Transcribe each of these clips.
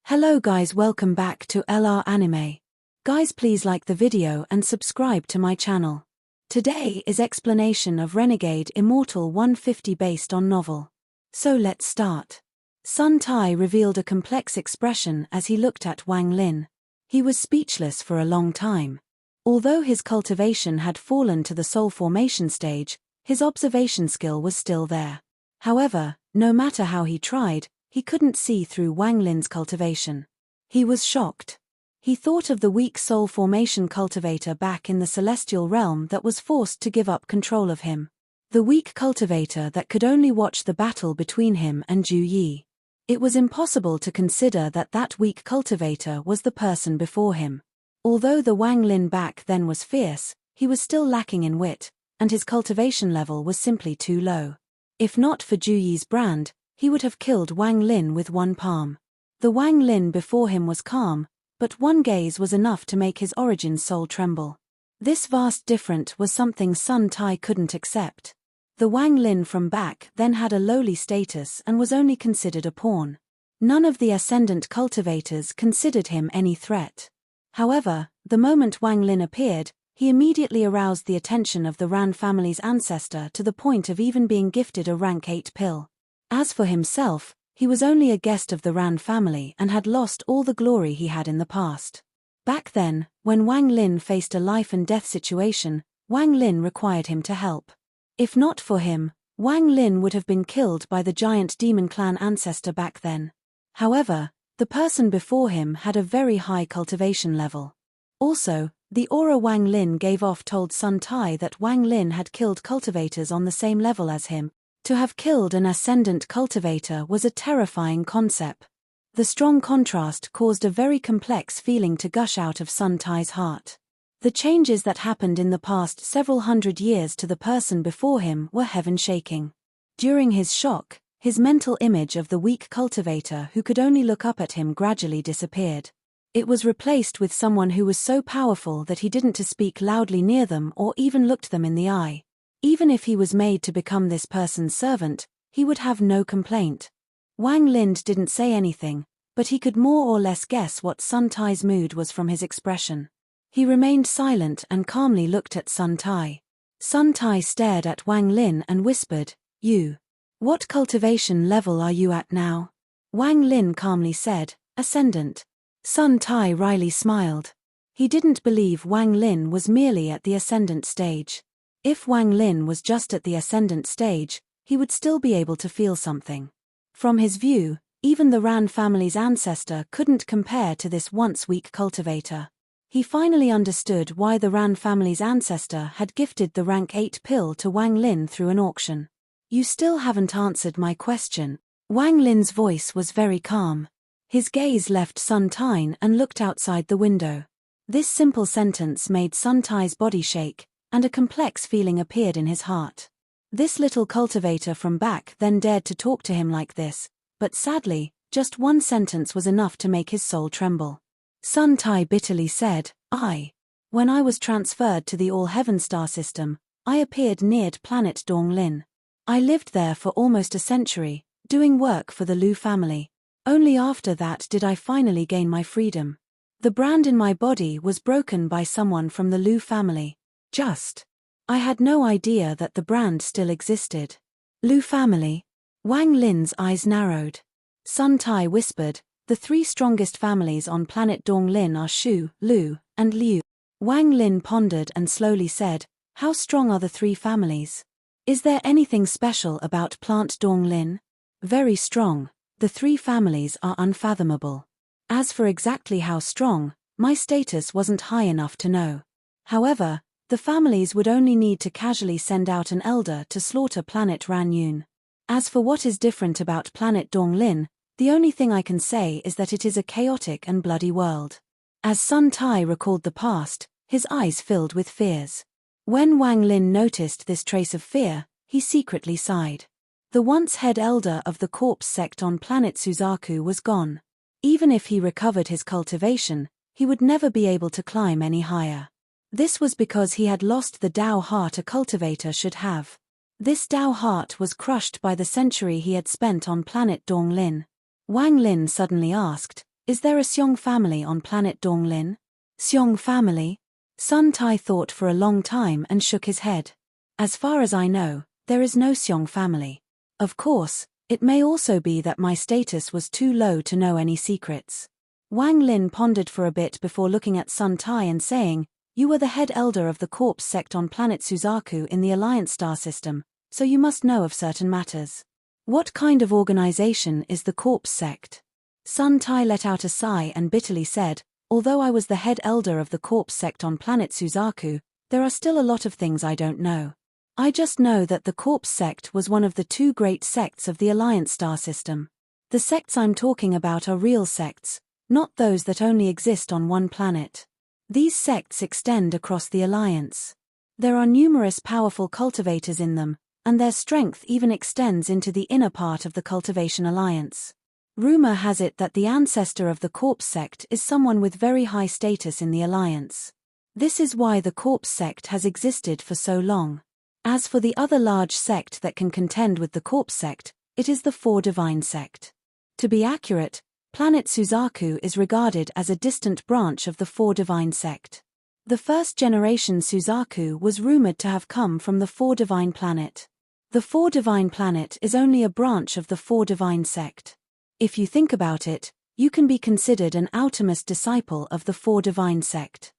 Hello guys, welcome back to LR Anime. Guys, please like the video and subscribe to my channel. Today is explanation of Renegade Immortal 150 based on novel. So let's start. Sun Tai revealed a complex expression as he looked at Wang Lin. He was speechless for a long time. Although his cultivation had fallen to the soul formation stage, his observation skill was still there. However, no matter how he tried, he couldn't see through Wang Lin's cultivation. He was shocked. He thought of the weak soul formation cultivator back in the celestial realm that was forced to give up control of him. The weak cultivator that could only watch the battle between him and Ju Yi. It was impossible to consider that that weak cultivator was the person before him. Although the Wang Lin back then was fierce, he was still lacking in wit, and his cultivation level was simply too low. If not for Ju Yi's brand, he would have killed Wang Lin with one palm. The Wang Lin before him was calm, but one gaze was enough to make his origin soul tremble. This vast difference was something Sun Tai couldn't accept. The Wang Lin from back then had a lowly status and was only considered a pawn. None of the ascendant cultivators considered him any threat. However, the moment Wang Lin appeared, he immediately aroused the attention of the Ran family's ancestor to the point of even being gifted a rank 8 pill. As for himself, he was only a guest of the Ran family and had lost all the glory he had in the past. Back then, when Wang Lin faced a life and death situation, Wang Lin required him to help. If not for him, Wang Lin would have been killed by the giant demon clan ancestor back then. However, the person before him had a very high cultivation level. Also, the aura Wang Lin gave off told Sun Tai that Wang Lin had killed cultivators on the same level as him. To have killed an ascendant cultivator was a terrifying concept. The strong contrast caused a very complex feeling to gush out of Sun Tai's heart. The changes that happened in the past several hundred years to the person before him were heaven-shaking. During his shock, his mental image of the weak cultivator who could only look up at him gradually disappeared. It was replaced with someone who was so powerful that he didn't to speak loudly near them or even looked them in the eye. Even if he was made to become this person's servant, he would have no complaint. Wang Lin didn't say anything, but he could more or less guess what Sun Tai's mood was from his expression. He remained silent and calmly looked at Sun Tai. Sun Tai stared at Wang Lin and whispered, "You. What cultivation level are you at now?" Wang Lin calmly said, "Ascendant." Sun Tai wryly smiled. He didn't believe Wang Lin was merely at the ascendant stage. If Wang Lin was just at the ascendant stage, he would still be able to feel something. From his view, even the Ran family's ancestor couldn't compare to this once weak cultivator. He finally understood why the Ran family's ancestor had gifted the rank 8 pill to Wang Lin through an auction. "You still haven't answered my question." Wang Lin's voice was very calm. His gaze left Sun Tai and looked outside the window. This simple sentence made Sun Tai's body shake, and a complex feeling appeared in his heart. This little cultivator from back then dared to talk to him like this, but sadly, just one sentence was enough to make his soul tremble. Sun Tai bitterly said, When I was transferred to the All-Heaven star system, I appeared near planet Dong Lin. I lived there for almost a century, doing work for the Lu family. Only after that did I finally gain my freedom. The brand in my body was broken by someone from the Lu family. I had no idea that the brand still existed. Lu family? Wang Lin's eyes narrowed. Sun Tai whispered, "The three strongest families on planet Dong Lin are Shu, Lu, and Liu." Wang Lin pondered and slowly said, "How strong are the three families? Is there anything special about plant Dong Lin?" "Very strong. The three families are unfathomable. As for exactly how strong, my status wasn't high enough to know. However, the families would only need to casually send out an elder to slaughter planet Ran Yun. As for what is different about planet Dong Lin, the only thing I can say is that it is a chaotic and bloody world." As Sun Tai recalled the past, his eyes filled with fears. When Wang Lin noticed this trace of fear, he secretly sighed. The once head elder of the corpse sect on planet Suzaku was gone. Even if he recovered his cultivation, he would never be able to climb any higher. This was because he had lost the Dao heart a cultivator should have. This Dao heart was crushed by the century he had spent on planet Dong Lin. Wang Lin suddenly asked, Is there a Seong family on planet Dong Lin? Seong family? Sun Tai thought for a long time and shook his head. As far as I know, there is no Seong family. Of course, it may also be that my status was too low to know any secrets. Wang Lin pondered for a bit before looking at Sun Tai and saying, "You were the head elder of the Corpse Sect on planet Suzaku in the Alliance star system, so you must know of certain matters. What kind of organization is the Corpse Sect?" Sun Tai let out a sigh and bitterly said, "Although I was the head elder of the Corpse Sect on planet Suzaku, there are still a lot of things I don't know. I just know that the Corpse Sect was one of the two great sects of the Alliance star system. The sects I'm talking about are real sects, not those that only exist on one planet. These sects extend across the Alliance. There are numerous powerful cultivators in them, and their strength even extends into the inner part of the Cultivation Alliance. Rumor has it that the ancestor of the Corpse Sect is someone with very high status in the Alliance. This is why the Corpse Sect has existed for so long. As for the other large sect that can contend with the Corpse Sect, it is the Four Divine Sect. To be accurate, planet Suzaku is regarded as a distant branch of the Four Divine Sect. The first generation Suzaku was rumored to have come from the Four Divine Planet. The Four Divine Planet is only a branch of the Four Divine Sect. If you think about it, you can be considered an outermost disciple of the Four Divine Sect.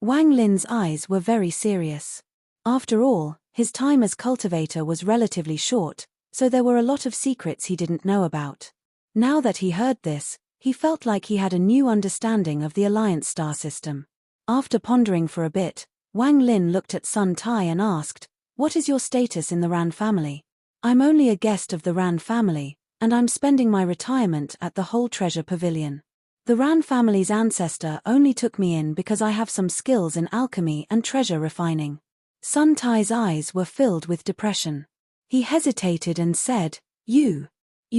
Wang Lin's eyes were very serious. After all, his time as cultivator was relatively short, so there were a lot of secrets he didn't know about. Now that he heard this, he felt like he had a new understanding of the Alliance star system. After pondering for a bit, Wang Lin looked at Sun Tai and asked, "What is your status in the Ran family?" "I'm only a guest of the Ran family, and I'm spending my retirement at the Whole Treasure Pavilion. The Ran family's ancestor only took me in because I have some skills in alchemy and treasure refining." Sun Tai's eyes were filled with depression. He hesitated and said, You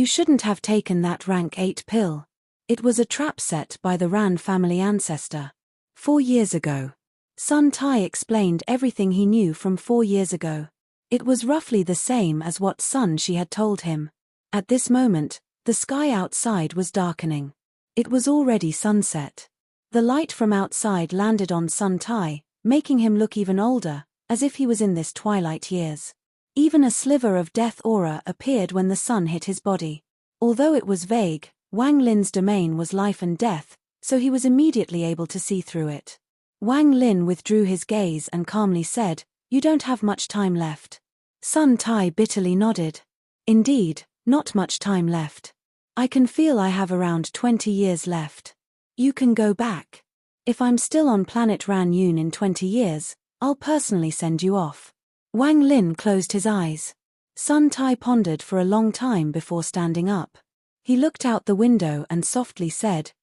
shouldn't have taken that rank 8 pill. It was a trap set by the Ran family ancestor. 4 years ago. Sun Tai explained everything he knew from 4 years ago. It was roughly the same as what Sun Shi had told him. At this moment, the sky outside was darkening. It was already sunset. The light from outside landed on Sun Tai, making him look even older, as if he was in his twilight years. Even a sliver of death aura appeared when the sun hit his body. Although it was vague, Wang Lin's domain was life and death, so he was immediately able to see through it. Wang Lin withdrew his gaze and calmly said, "You don't have much time left." Sun Tai bitterly nodded. "Indeed, not much time left. I can feel I have around 20 years left. You can go back. If I'm still on planet Ran Yun in 20 years, I'll personally send you off." Wang Lin closed his eyes. Sun Tai pondered for a long time before standing up. He looked out the window and softly said,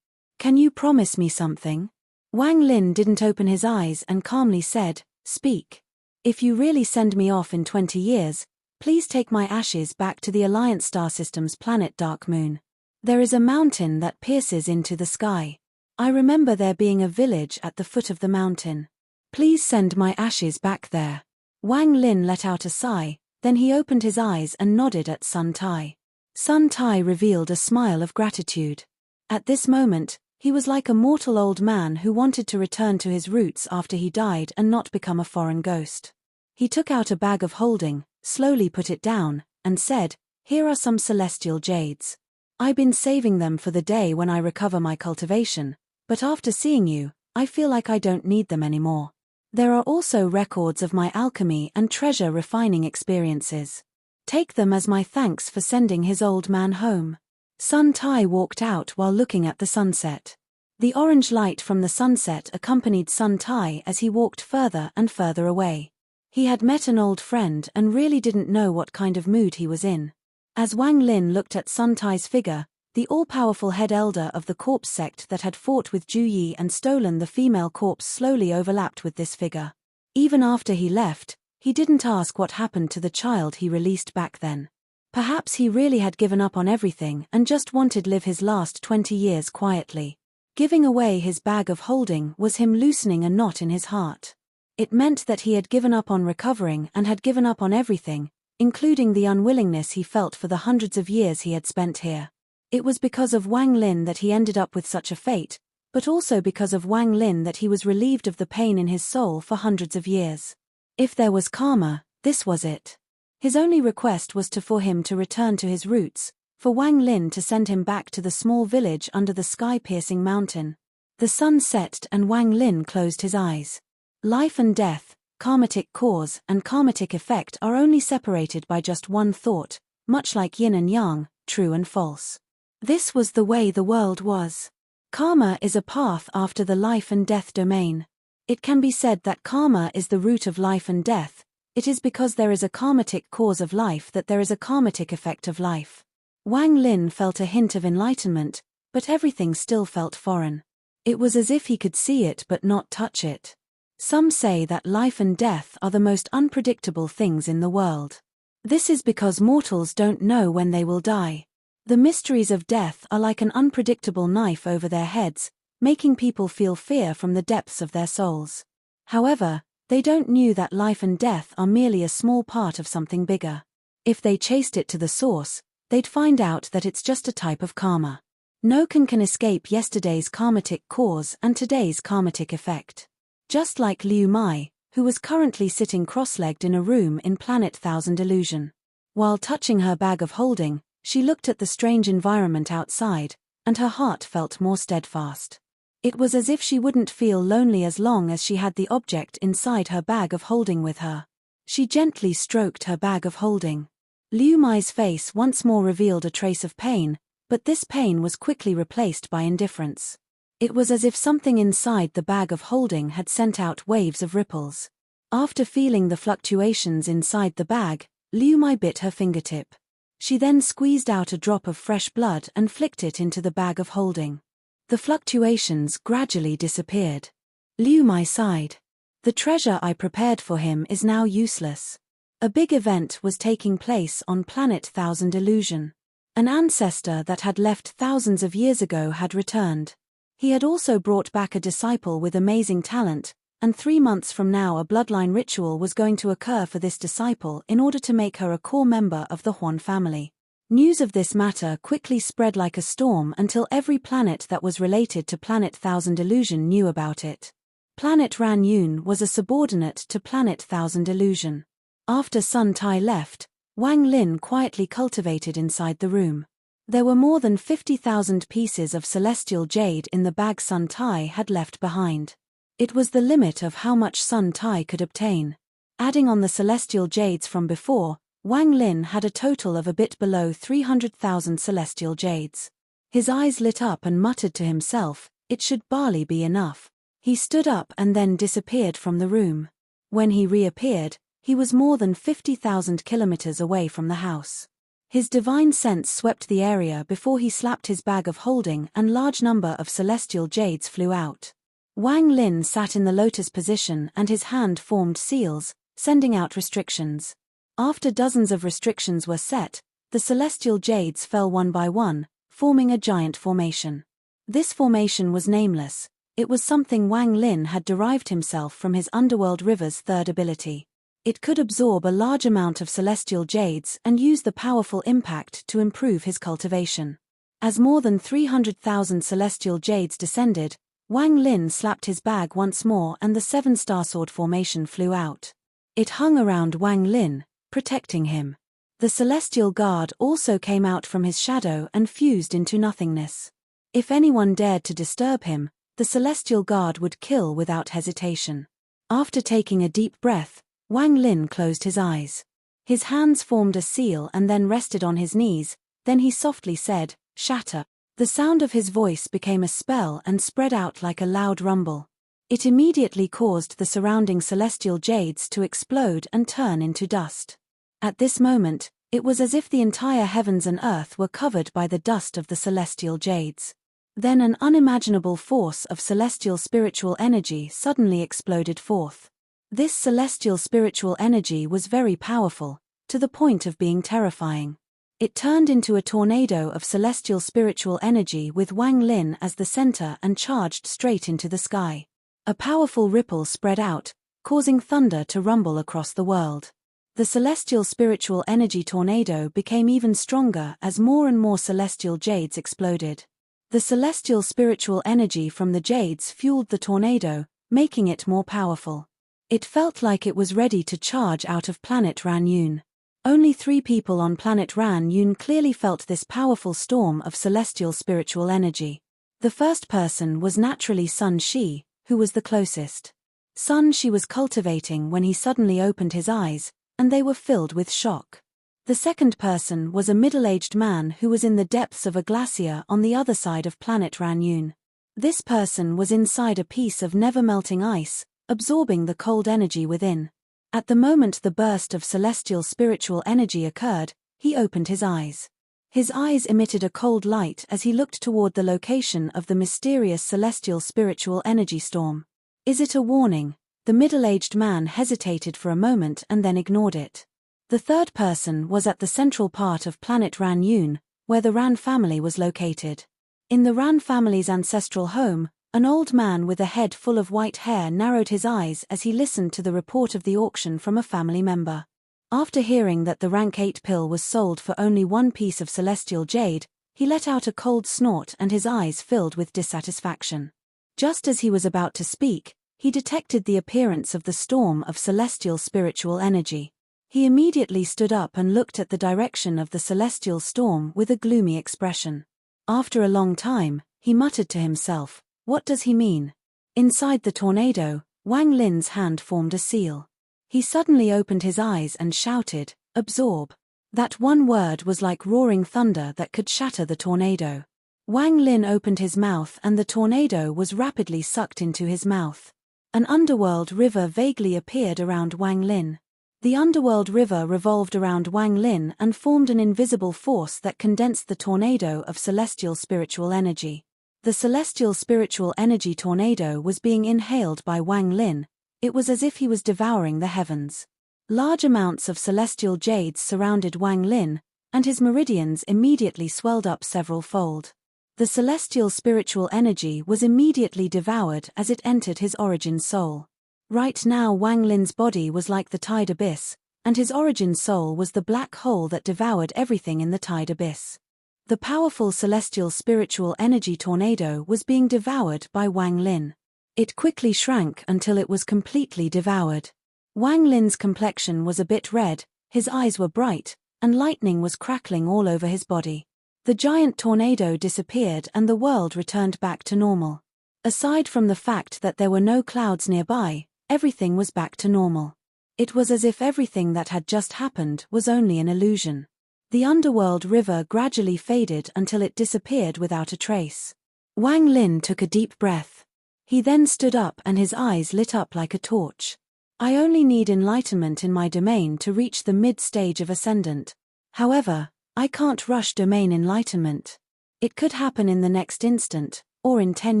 Can you promise me something?" Wang Lin didn't open his eyes and calmly said, "Speak. If you really send me off in 20 years, please take my ashes back to the Alliance star system's planet Dark Moon. There is a mountain that pierces into the sky. I remember there being a village at the foot of the mountain. Please send my ashes back there." Wang Lin let out a sigh, then he opened his eyes and nodded at Sun Tai. Sun Tai revealed a smile of gratitude. At this moment, he was like a mortal old man who wanted to return to his roots after he died and not become a foreign ghost. He took out a bag of holding, slowly put it down, and said, "Here are some celestial jades. I've been saving them for the day when I recover my cultivation, but after seeing you, I feel like I don't need them anymore. There are also records of my alchemy and treasure refining experiences. Take them as my thanks for sending his old man home." Sun Tai walked out while looking at the sunset. The orange light from the sunset accompanied Sun Tai as he walked further and further away. He had met an old friend and really didn't know what kind of mood he was in. As Wang Lin looked at Sun Tai's figure, the all-powerful head elder of the corpse sect that had fought with Ju Yi and stolen the female corpse slowly overlapped with this figure. Even after he left, he didn't ask what happened to the child he released back then. Perhaps he really had given up on everything and just wanted to live his last 20 years quietly. Giving away his bag of holding was him loosening a knot in his heart. It meant that he had given up on recovering and had given up on everything, including the unwillingness he felt for the hundreds of years he had spent here. It was because of Wang Lin that he ended up with such a fate, but also because of Wang Lin that he was relieved of the pain in his soul for hundreds of years. If there was karma, this was it. His only request was for him to return to his roots, for Wang Lin to send him back to the small village under the sky-piercing mountain. The sun set and Wang Lin closed his eyes. Life and death, karmatic cause and karmatic effect are only separated by just one thought, much like yin and yang, true and false. This was the way the world was. Karma is a path after the life and death domain. It can be said that karma is the root of life and death. It is because there is a karmatic cause of life that there is a karmatic effect of life. Wang Lin felt a hint of enlightenment, but everything still felt foreign. It was as if he could see it but not touch it. Some say that life and death are the most unpredictable things in the world. This is because mortals don't know when they will die. The mysteries of death are like an unpredictable knife over their heads, making people feel fear from the depths of their souls. However, they don't know that life and death are merely a small part of something bigger. If they chased it to the source, they'd find out that it's just a type of karma. No one can escape yesterday's karmatic cause and today's karmatic effect. Just like Liu Mai, who was currently sitting cross-legged in a room in Planet Thousand Illusion. While touching her bag of holding, she looked at the strange environment outside, and her heart felt more steadfast. It was as if she wouldn't feel lonely as long as she had the object inside her bag of holding with her. She gently stroked her bag of holding. Liu Mai's face once more revealed a trace of pain, but this pain was quickly replaced by indifference. It was as if something inside the bag of holding had sent out waves of ripples. After feeling the fluctuations inside the bag, Liu Mai bit her fingertip. She then squeezed out a drop of fresh blood and flicked it into the bag of holding. The fluctuations gradually disappeared. Liu Mai sighed. The treasure I prepared for him is now useless. A big event was taking place on Planet Thousand Illusion. An ancestor that had left thousands of years ago had returned. He had also brought back a disciple with amazing talent, and 3 months from now a bloodline ritual was going to occur for this disciple in order to make her a core member of the Juan family. News of this matter quickly spread like a storm until every planet that was related to Planet Thousand Illusion knew about it. Planet Ran Yun was a subordinate to Planet Thousand Illusion. After Sun Tai left, Wang Lin quietly cultivated inside the room. There were more than 50,000 pieces of celestial jade in the bag Sun Tai had left behind. It was the limit of how much Sun Tai could obtain. Adding on the celestial jades from before, Wang Lin had a total of a bit below 300,000 celestial jades. His eyes lit up and muttered to himself, "It should barely be enough." He stood up and then disappeared from the room. When he reappeared, he was more than 50,000 kilometers away from the house. His divine sense swept the area before he slapped his bag of holding and large number of celestial jades flew out. Wang Lin sat in the lotus position and his hand formed seals, sending out restrictions. After dozens of restrictions were set, the celestial jades fell one by one, forming a giant formation. This formation was nameless. It was something Wang Lin had derived himself from his underworld river's third ability. It could absorb a large amount of celestial jades and use the powerful impact to improve his cultivation. As more than 300,000 celestial jades descended, Wang Lin slapped his bag once more and the 7-star sword formation flew out. It hung around Wang Lin, protecting him. The celestial guard also came out from his shadow and fused into nothingness. If anyone dared to disturb him, the celestial guard would kill without hesitation. After taking a deep breath, Wang Lin closed his eyes. His hands formed a seal and then rested on his knees, then he softly said, "Shatter." The sound of his voice became a spell and spread out like a loud rumble. It immediately caused the surrounding celestial jades to explode and turn into dust. At this moment, it was as if the entire heavens and earth were covered by the dust of the celestial jades. Then an unimaginable force of celestial spiritual energy suddenly exploded forth. This celestial spiritual energy was very powerful, to the point of being terrifying. It turned into a tornado of celestial spiritual energy with Wang Lin as the center and charged straight into the sky. A powerful ripple spread out, causing thunder to rumble across the world. The celestial spiritual energy tornado became even stronger as more and more celestial jades exploded. The celestial spiritual energy from the jades fueled the tornado, making it more powerful. It felt like it was ready to charge out of planet Ran Yun. Only 3 people on planet Ran Yun clearly felt this powerful storm of celestial spiritual energy. The first person was naturally Sun Shi, who was the closest. Sun Shi was cultivating when he suddenly opened his eyes, and they were filled with shock. The second person was a middle-aged man who was in the depths of a glacier on the other side of planet Ran Yun. This person was inside a piece of never-melting ice, absorbing the cold energy within. At the moment the burst of celestial spiritual energy occurred, he opened his eyes. His eyes emitted a cold light as he looked toward the location of the mysterious celestial spiritual energy storm. Is it a warning? The middle-aged man hesitated for a moment and then ignored it. The third person was at the central part of planet Ran Yun, where the Ran family was located. In the Ran family's ancestral home, an old man with a head full of white hair narrowed his eyes as he listened to the report of the auction from a family member. After hearing that the rank 8 pill was sold for only 1 piece of celestial jade, he let out a cold snort and his eyes filled with dissatisfaction. Just as he was about to speak, he detected the appearance of the storm of celestial spiritual energy. He immediately stood up and looked at the direction of the celestial storm with a gloomy expression. After a long time, he muttered to himself, "What does he mean?" Inside the tornado, Wang Lin's hand formed a seal. He suddenly opened his eyes and shouted, "Absorb." That one word was like roaring thunder that could shatter the tornado. Wang Lin opened his mouth and the tornado was rapidly sucked into his mouth. An underworld river vaguely appeared around Wang Lin. The underworld river revolved around Wang Lin and formed an invisible force that condensed the tornado of celestial spiritual energy. The celestial spiritual energy tornado was being inhaled by Wang Lin. It was as if he was devouring the heavens. Large amounts of celestial jades surrounded Wang Lin, and his meridians immediately swelled up several-fold. The celestial spiritual energy was immediately devoured as it entered his origin soul. Right now Wang Lin's body was like the tide abyss, and his origin soul was the black hole that devoured everything in the tide abyss. The powerful celestial spiritual energy tornado was being devoured by Wang Lin. It quickly shrank until it was completely devoured. Wang Lin's complexion was a bit red, his eyes were bright, and lightning was crackling all over his body. The giant tornado disappeared and the world returned back to normal. Aside from the fact that there were no clouds nearby, everything was back to normal. It was as if everything that had just happened was only an illusion. The underworld river gradually faded until it disappeared without a trace. Wang Lin took a deep breath. He then stood up and his eyes lit up like a torch. I only need enlightenment in my domain to reach the mid-stage of Ascendant. However, I can't rush domain enlightenment. It could happen in the next instant, or in 10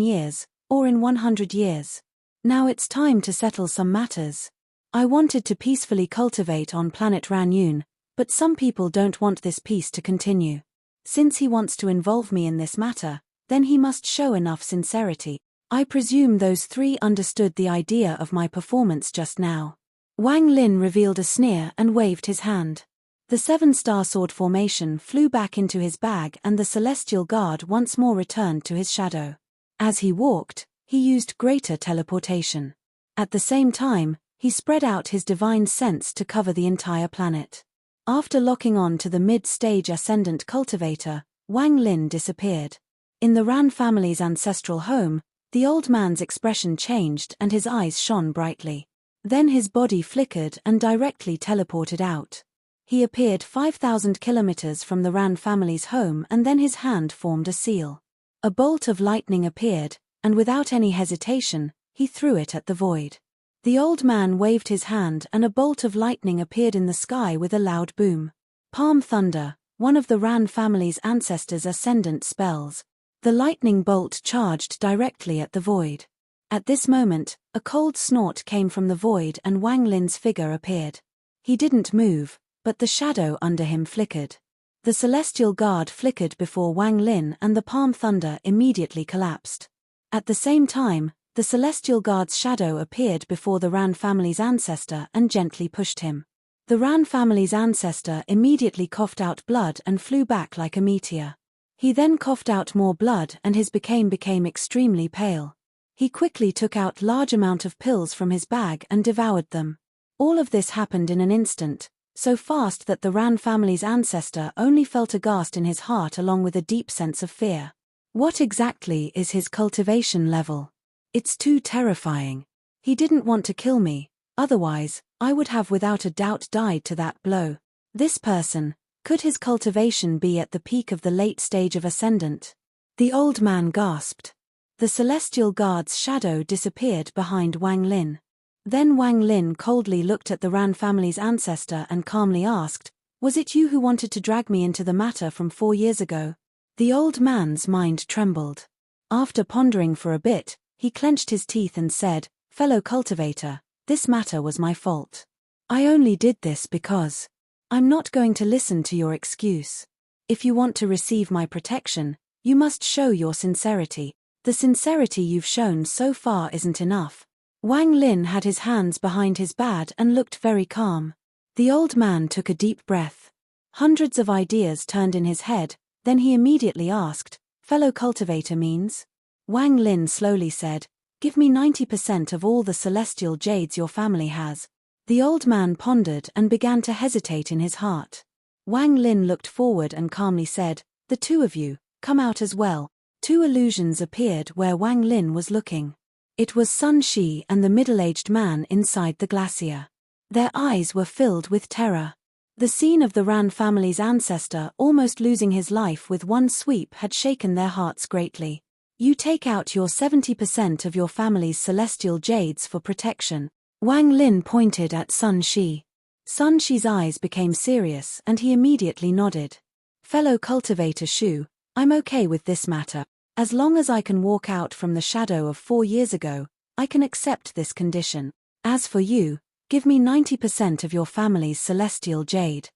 years, or in 100 years. Now it's time to settle some matters. I wanted to peacefully cultivate on planet Ran Yun, but some people don't want this peace to continue. Since he wants to involve me in this matter, then he must show enough sincerity. I presume those 3 understood the idea of my performance just now. Wang Lin revealed a sneer and waved his hand. The 7-star sword formation flew back into his bag and the celestial guard once more returned to his shadow. As he walked, he used greater teleportation. At the same time, he spread out his divine sense to cover the entire planet. After locking on to the mid-stage ascendant cultivator, Wang Lin disappeared. In the Ran family's ancestral home, the old man's expression changed and his eyes shone brightly. Then his body flickered and directly teleported out. He appeared 5,000 kilometers from the Ran family's home and then his hand formed a seal. A bolt of lightning appeared, and without any hesitation, he threw it at the void. The old man waved his hand and a bolt of lightning appeared in the sky with a loud boom. Palm thunder, one of the Ran family's ancestors' ascendant spells. The lightning bolt charged directly at the void. At this moment, a cold snort came from the void and Wang Lin's figure appeared. He didn't move, but the shadow under him flickered. The celestial guard flickered before Wang Lin and the palm thunder immediately collapsed. At the same time, the celestial guard's shadow appeared before the Ran family's ancestor and gently pushed him. The Ran family's ancestor immediately coughed out blood and flew back like a meteor. He then coughed out more blood and his became extremely pale. He quickly took out large amount of pills from his bag and devoured them. All of this happened in an instant, so fast that the Ran family's ancestor only felt aghast in his heart along with a deep sense of fear. What exactly is his cultivation level? It's too terrifying. He didn't want to kill me, otherwise, I would have without a doubt died to that blow. This person, could his cultivation be at the peak of the late stage of ascendant? The old man gasped. The celestial guard's shadow disappeared behind Wang Lin. Then Wang Lin coldly looked at the Ran family's ancestor and calmly asked, "Was it you who wanted to drag me into the matter from 4 years ago?" The old man's mind trembled. After pondering for a bit, he clenched his teeth and said, "Fellow cultivator, this matter was my fault. I only did this because I'm not going to listen to your excuse. If you want to receive my protection, you must show your sincerity. The sincerity you've shown so far isn't enough." Wang Lin had his hands behind his back and looked very calm. The old man took a deep breath. Hundreds of ideas turned in his head, then he immediately asked, "Fellow cultivator means?" Wang Lin slowly said, "Give me 90% of all the celestial jades your family has." The old man pondered and began to hesitate in his heart. Wang Lin looked forward and calmly said, "The two of you, come out as well." 2 illusions appeared where Wang Lin was looking. It was Sun Shi and the middle-aged man inside the glacier. Their eyes were filled with terror. The scene of the Ran family's ancestor almost losing his life with one sweep had shaken their hearts greatly. "You take out your 70% of your family's celestial jades for protection." Wang Lin pointed at Sun Shi. Sun Shi's eyes became serious and he immediately nodded. "Fellow cultivator Shu, I'm okay with this matter. As long as I can walk out from the shadow of 4 years ago, I can accept this condition. As for you, give me 90% of your family's celestial jade."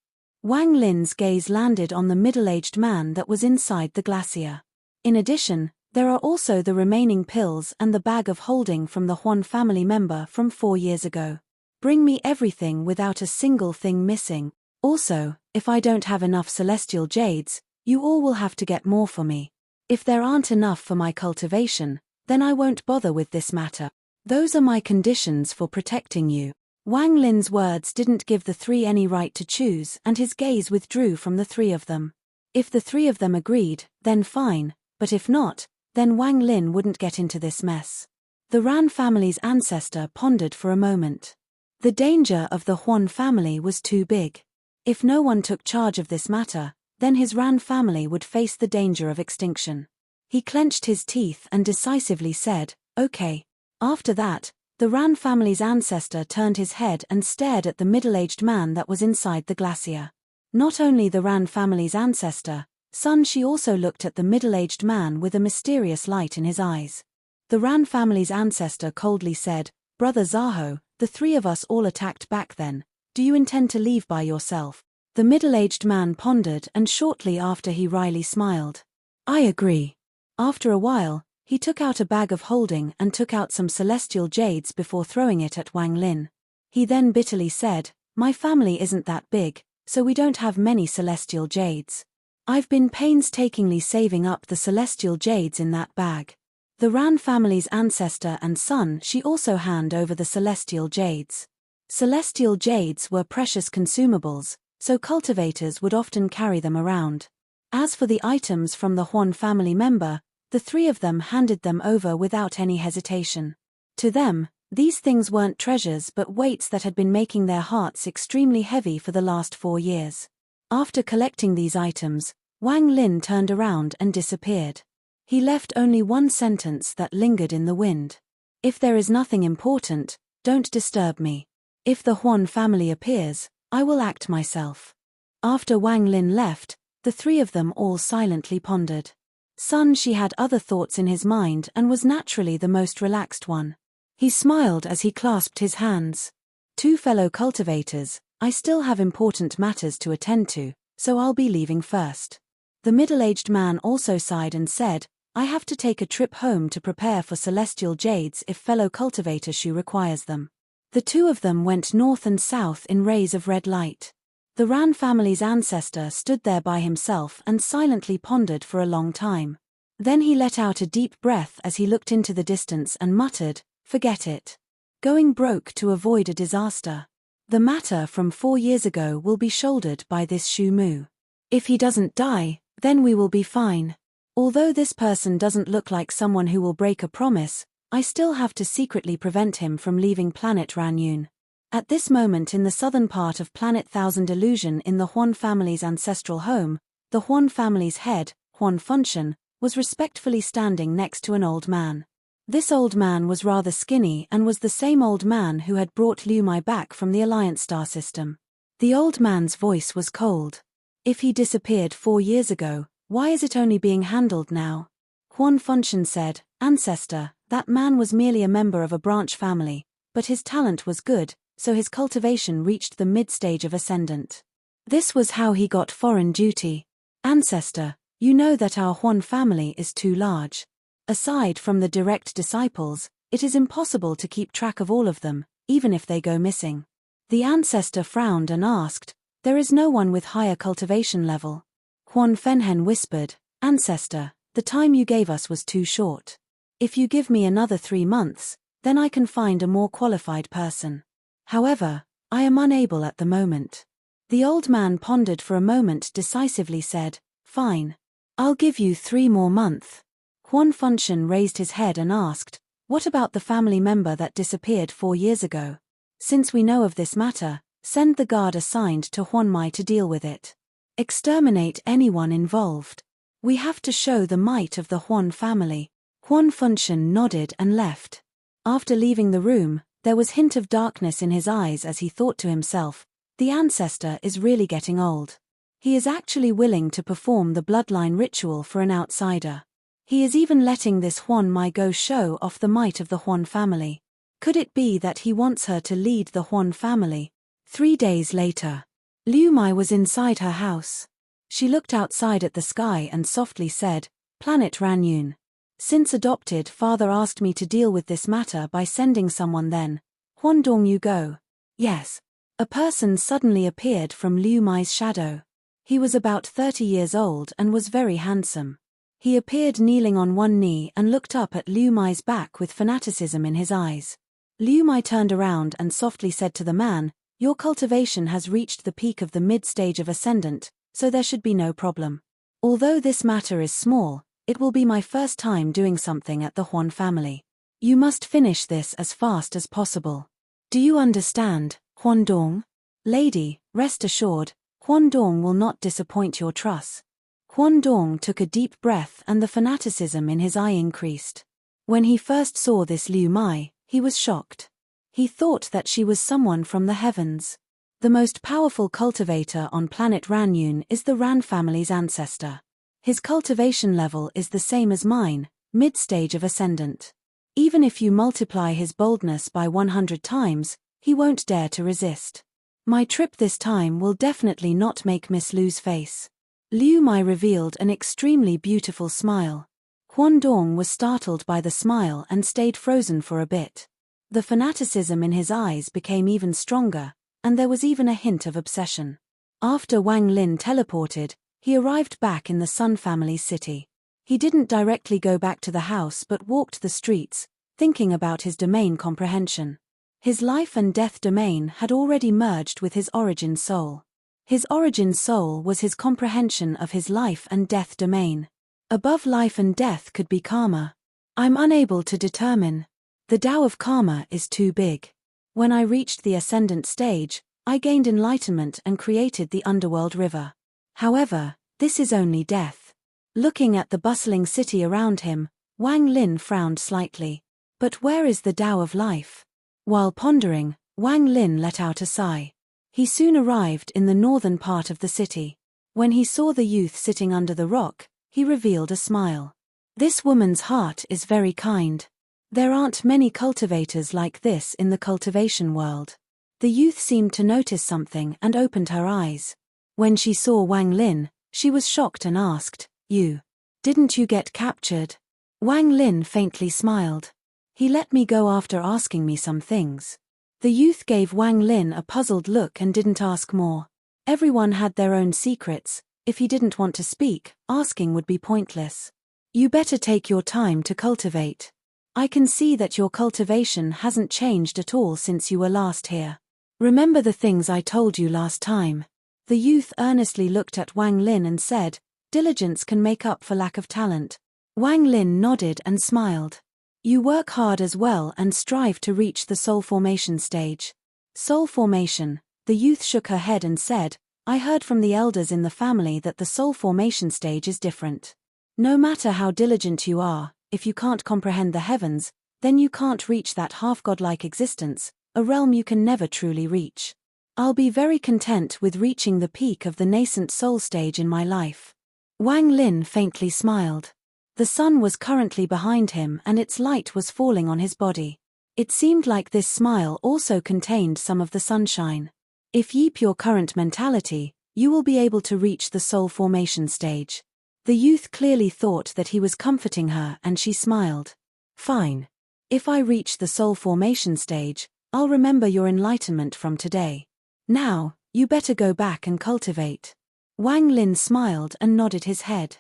Wang Lin's gaze landed on the middle-aged man that was inside the glacier. In addition, there are also the remaining pills and the bag of holding from the Juan family member from 4 years ago. Bring me everything without a single thing missing. Also, if I don't have enough celestial jades, you all will have to get more for me. If there aren't enough for my cultivation, then I won't bother with this matter. Those are my conditions for protecting you." Wang Lin's words didn't give the 3 any right to choose and his gaze withdrew from the 3 of them. If the 3 of them agreed, then fine, but if not, then Wang Lin wouldn't get into this mess. The Ran family's ancestor pondered for a moment. The danger of the Juan family was too big. If no one took charge of this matter, then his Ran family would face the danger of extinction. He clenched his teeth and decisively said, "Okay." After that, the Ran family's ancestor turned his head and stared at the middle-aged man that was inside the glacier. Not only the Ran family's ancestor, Sun Shi also looked at the middle-aged man with a mysterious light in his eyes. The Ran family's ancestor coldly said, "Brother Zaho, the 3 of us all attacked back then. Do you intend to leave by yourself?" The middle-aged man pondered and shortly after he wryly smiled. "I agree." After a while, he took out a bag of holding and took out some celestial jades before throwing it at Wang Lin. He then bitterly said, "My family isn't that big, so we don't have many celestial jades. I've been painstakingly saving up the celestial jades in that bag." The Ran family's ancestor and Sun Shi also hand over the celestial jades. Celestial jades were precious consumables, so cultivators would often carry them around. As for the items from the Juan family member, the 3 of them handed them over without any hesitation. To them, these things weren't treasures but weights that had been making their hearts extremely heavy for the last 4 years. After collecting these items, Wang Lin turned around and disappeared. He left only one sentence that lingered in the wind. "If there is nothing important, don't disturb me. If the Juan family appears, I will act myself." After Wang Lin left, the 3 of them all silently pondered. Sun Shi had other thoughts in his mind and was naturally the most relaxed one. He smiled as he clasped his hands. "2 fellow cultivators, I still have important matters to attend to, so I'll be leaving first." The middle-aged man also sighed and said, "I have to take a trip home to prepare for celestial jades if fellow cultivator Shu requires them." The two of them went north and south in rays of red light. The Ran family's ancestor stood there by himself and silently pondered for a long time. Then he let out a deep breath as he looked into the distance and muttered, "Forget it. Going broke to avoid a disaster. The matter from 4 years ago will be shouldered by this Shu Mu. If he doesn't die, then we will be fine. Although this person doesn't look like someone who will break a promise, I still have to secretly prevent him from leaving planet Ranyun." At this moment in the southern part of Planet Thousand Illusion in the Juan family's ancestral home, the Juan family's head, Juan Funshan, was respectfully standing next to an old man. This old man was rather skinny and was the same old man who had brought Liu Mai back from the Alliance star system. The old man's voice was cold. If he disappeared 4 years ago, why is it only being handled now? Juan Funshan said, "Ancestor, that man was merely a member of a branch family, but his talent was good, so his cultivation reached the mid-stage of Ascendant. This was how he got foreign duty. Ancestor, you know that our Juan family is too large. Aside from the direct disciples, it is impossible to keep track of all of them, even if they go missing." The ancestor frowned and asked, "There is no one with higher cultivation level?" Juan Fenhen whispered, "Ancestor, the time you gave us was too short. If you give me another 3 months, then I can find a more qualified person. However, I am unable at the moment." The old man pondered for a moment, decisively said, "Fine. I'll give you 3 more months." Juan Funshan raised his head and asked, "What about the family member that disappeared 4 years ago? Since we know of this matter, send the guard assigned to Juan Mai to deal with it. Exterminate anyone involved. We have to show the might of the Juan family." Juan Funshan nodded and left. After leaving the room, there was hint of darkness in his eyes as he thought to himself, "The ancestor is really getting old. He is actually willing to perform the bloodline ritual for an outsider. He is even letting this Juan Mai go show off the might of the Juan family. Could it be that he wants her to lead the Juan family?" 3 days later, Liu Mai was inside her house. She looked outside at the sky and softly said, "Planet Ranyun. Since adopted father asked me to deal with this matter by sending someone then. Huandong you go." "Yes." A person suddenly appeared from Liu Mai's shadow. He was about 30 years old and was very handsome. He appeared kneeling on one knee and looked up at Liu Mai's back with fanaticism in his eyes. Liu Mai turned around and softly said to the man, "Your cultivation has reached the peak of the mid-stage of Ascendant, so there should be no problem. Although this matter is small, it will be my first time doing something at the Juan family. You must finish this as fast as possible. Do you understand, Huandong? Lady, rest assured, Huandong will not disappoint your trust." Huandong took a deep breath and the fanaticism in his eye increased. When he first saw this Liu Mai, he was shocked. He thought that she was someone from the heavens. The most powerful cultivator on planet Ranyun is the Ran family's ancestor. His cultivation level is the same as mine, mid-stage of Ascendant. Even if you multiply his boldness by 100 times, he won't dare to resist. My trip this time will definitely not make Miss Lu's face. Liu Mai revealed an extremely beautiful smile. Huandong was startled by the smile and stayed frozen for a bit. The fanaticism in his eyes became even stronger, and there was even a hint of obsession. After Wang Lin teleported, he arrived back in the Sun family's city. He didn't directly go back to the house but walked the streets, thinking about his domain comprehension. His life and death domain had already merged with his origin soul. His origin soul was his comprehension of his life and death domain. Above life and death could be karma. I'm unable to determine. The Tao of karma is too big. When I reached the Ascendant stage, I gained enlightenment and created the underworld river. However, this is only death. Looking at the bustling city around him, Wang Lin frowned slightly. But where is the Tao of life? While pondering, Wang Lin let out a sigh. He soon arrived in the northern part of the city. When he saw the youth sitting under the rock, he revealed a smile. This woman's heart is very kind. There aren't many cultivators like this in the cultivation world. The youth seemed to notice something and opened her eyes. When she saw Wang Lin, she was shocked and asked, Didn't you get captured?" Wang Lin faintly smiled. "He let me go after asking me some things." The youth gave Wang Lin a puzzled look and didn't ask more. Everyone had their own secrets. If he didn't want to speak, asking would be pointless. You better take your time to cultivate. I can see that your cultivation hasn't changed at all since you were last here. Remember the things I told you last time. The youth earnestly looked at Wang Lin and said, diligence can make up for lack of talent. Wang Lin nodded and smiled. You work hard as well and strive to reach the soul formation stage. Soul formation, the youth shook her head and said, I heard from the elders in the family that the soul formation stage is different. No matter how diligent you are, if you can't comprehend the heavens, then you can't reach that half-godlike existence, a realm you can never truly reach. I'll be very content with reaching the peak of the nascent soul stage in my life. Wang Lin faintly smiled. The sun was currently behind him and its light was falling on his body. It seemed like this smile also contained some of the sunshine. If keep your current mentality, you will be able to reach the soul formation stage. The youth clearly thought that he was comforting her and she smiled. Fine. If I reach the soul formation stage, I'll remember your enlightenment from today. Now, you better go back and cultivate. Wang Lin smiled and nodded his head.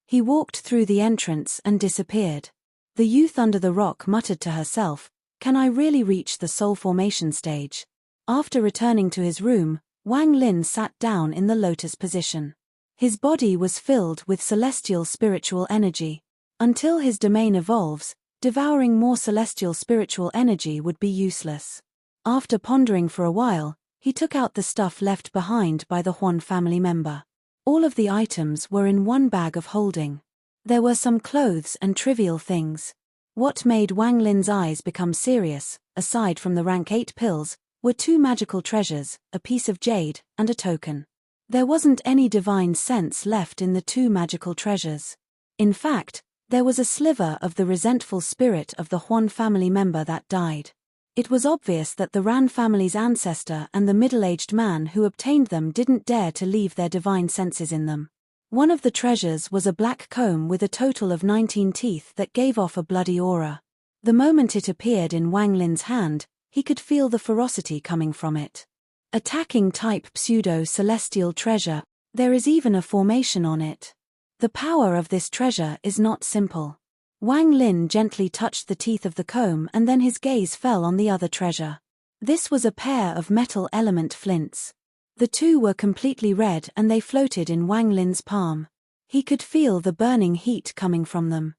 He walked through the entrance and disappeared. The youth under the rock muttered to herself, can I really reach the soul formation stage? After returning to his room, Wang Lin sat down in the lotus position. His body was filled with celestial spiritual energy. Until his domain evolves, devouring more celestial spiritual energy would be useless. After pondering for a while, he took out the stuff left behind by the Juan family member. All of the items were in one bag of holding. There were some clothes and trivial things. What made Wang Lin's eyes become serious, aside from the rank 8 pills, were 2 magical treasures, a piece of jade, and a token. There wasn't any divine sense left in the 2 magical treasures. In fact, there was a sliver of the resentful spirit of the Juan family member that died. It was obvious that the Ran family's ancestor and the middle-aged man who obtained them didn't dare to leave their divine senses in them. One of the treasures was a black comb with a total of 19 teeth that gave off a bloody aura. The moment it appeared in Wang Lin's hand, he could feel the ferocity coming from it. Attacking type pseudo-celestial treasure, there is even a formation on it. The power of this treasure is not simple. Wang Lin gently touched the teeth of the comb and then his gaze fell on the other treasure. This was a pair of metal element flints. The 2 were completely red and they floated in Wang Lin's palm. He could feel the burning heat coming from them.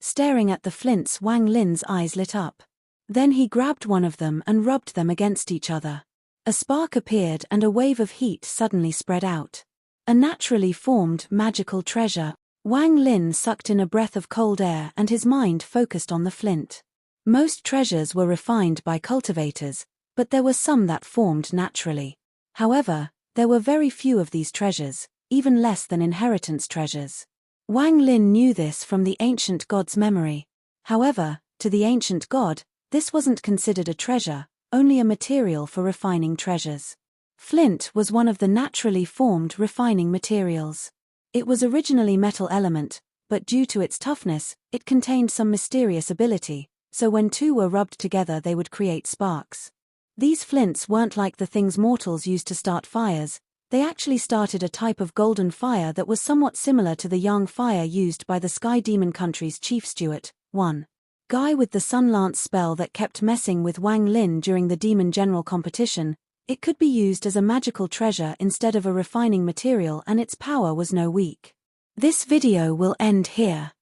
Staring at the flints, Wang Lin's eyes lit up. Then he grabbed one of them and rubbed them against each other. A spark appeared and a wave of heat suddenly spread out. A naturally formed magical treasure. Wang Lin sucked in a breath of cold air and his mind focused on the flint. Most treasures were refined by cultivators, but there were some that formed naturally. However, there were very few of these treasures, even less than inheritance treasures. Wang Lin knew this from the ancient god's memory. However, to the ancient god, this wasn't considered a treasure, only a material for refining treasures. Flint was one of the naturally formed refining materials. It was originally metal element, but due to its toughness, it contained some mysterious ability, so when 2 were rubbed together they would create sparks. These flints weren't like the things mortals used to start fires, they actually started a type of golden fire that was somewhat similar to the yang fire used by the Sky Demon Country's chief steward, Juan. Guy with the Sun Lance spell that kept messing with Wang Lin during the Demon General competition. It could be used as a magical treasure instead of a refining material and its power was no weak. This video will end here.